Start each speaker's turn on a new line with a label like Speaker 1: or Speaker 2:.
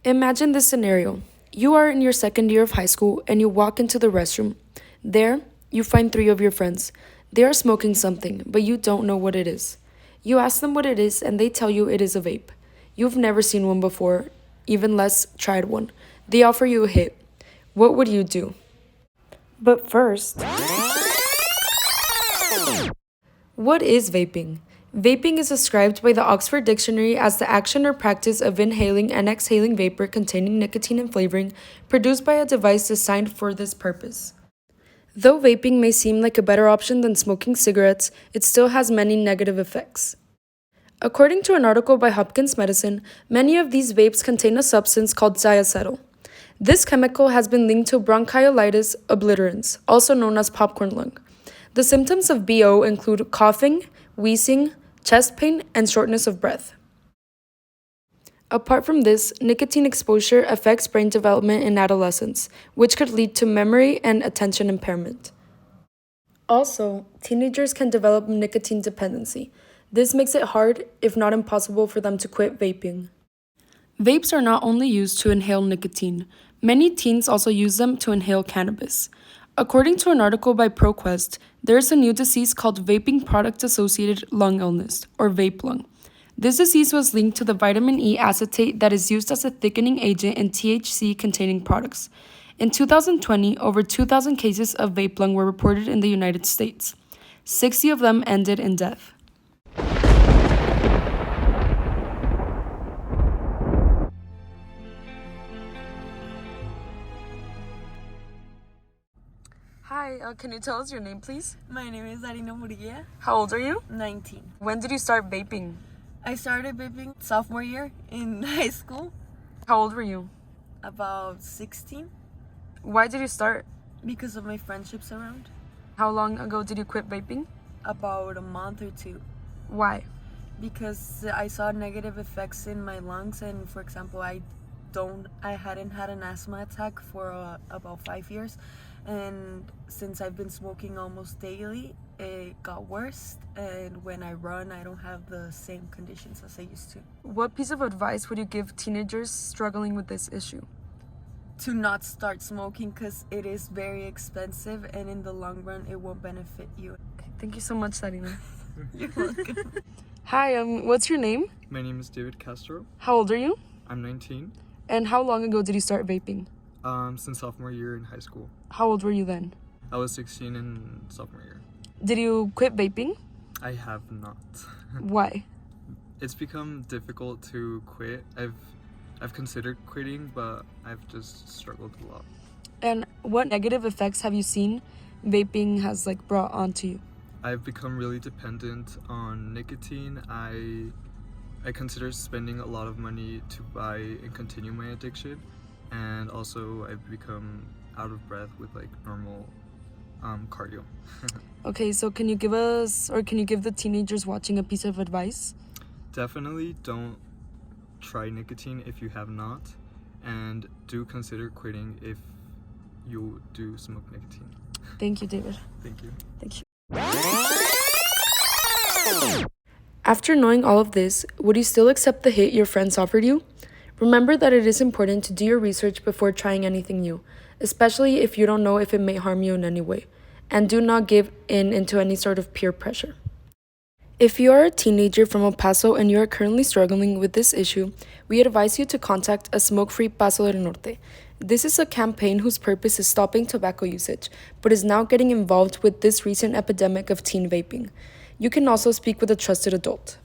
Speaker 1: Imagine this scenario. You are in your second year of high school and you walk into the restroom. There, you find three of your friends. They are smoking something, but you don't know what it is. You ask them what it is and they tell you it is a vape. You've never seen one before, even less tried one. They offer you a hit. What would you do? But first, what is vaping? Vaping is described by the Oxford Dictionary as the action or practice of inhaling and exhaling vapor containing nicotine and flavoring produced by a device designed for this purpose. Though vaping may seem like a better option than smoking cigarettes, it still has many negative effects. According to an article by Hopkins Medicine, many of these vapes contain a substance called diacetyl. This chemical has been linked to bronchiolitis obliterans, also known as popcorn lung. The symptoms of BO include coughing, wheezing, chest pain, and shortness of breath. Apart from this, nicotine exposure affects brain development in adolescence, which could lead to memory and attention impairment. Also, teenagers can develop nicotine dependency. This makes it hard, if not impossible, for them to quit vaping. Vapes are not only used to inhale nicotine. Many teens also use them to inhale cannabis. According to an article by ProQuest, there is a new disease called vaping product-associated lung illness, or vape lung. This disease was linked to the vitamin E acetate that is used as a thickening agent in THC-containing products. In 2020, over 2,000 cases of vape lung were reported in the United States. 60 of them ended in death. Hi, can you tell us your name, please?
Speaker 2: My name is Arina Murguia,
Speaker 1: How old are you?
Speaker 2: 19.
Speaker 1: When did you start vaping?
Speaker 2: I started vaping sophomore year in high school,
Speaker 1: How old were you?
Speaker 2: about 16,
Speaker 1: Why did you start?
Speaker 2: because of my friendships around.
Speaker 1: How long ago did you quit vaping?
Speaker 2: About a month or two,
Speaker 1: Why?
Speaker 2: because I saw negative effects in my lungs, and for example, I hadn't had an asthma attack for about 5 years, and since I've been smoking almost daily, it got worse, and when I run, I don't have the same conditions as I used to.
Speaker 1: What piece of advice would you give teenagers struggling with this issue?
Speaker 2: To not start smoking, because it is very expensive, and in the long run it won't benefit you.
Speaker 1: Thank you so much, Sarina.
Speaker 2: You're welcome.
Speaker 1: Hi, what's your name?
Speaker 3: My name is David Castro.
Speaker 1: How old are you?
Speaker 3: I'm 19.
Speaker 1: And how long ago did you start vaping?
Speaker 3: Since sophomore year in high school.
Speaker 1: How old were you then?
Speaker 3: I was 16 in sophomore year.
Speaker 1: Did you quit vaping?
Speaker 3: I have not.
Speaker 1: Why?
Speaker 3: It's become difficult to quit. I've considered quitting, but I've just struggled a lot.
Speaker 1: And what negative effects have you seen vaping has brought onto you?
Speaker 3: I've become really dependent on nicotine. I consider spending a lot of money to buy and continue my addiction, and also I've become out of breath with normal cardio.
Speaker 1: Okay, so can you give the teenagers watching a piece of advice?
Speaker 3: Definitely don't try nicotine if you have not, and do consider quitting if you do smoke nicotine.
Speaker 1: Thank you, David.
Speaker 3: Thank you.
Speaker 1: Thank you. After knowing all of this, would you still accept the hit your friends offered you? Remember that it is important to do your research before trying anything new, especially if you don't know if it may harm you in any way, and do not give in into any sort of peer pressure. If you are a teenager from El Paso and you are currently struggling with this issue, we advise you to contact a smoke-free Paso del Norte. This is a campaign whose purpose is stopping tobacco usage, but is now getting involved with this recent epidemic of teen vaping. You can also speak with a trusted adult.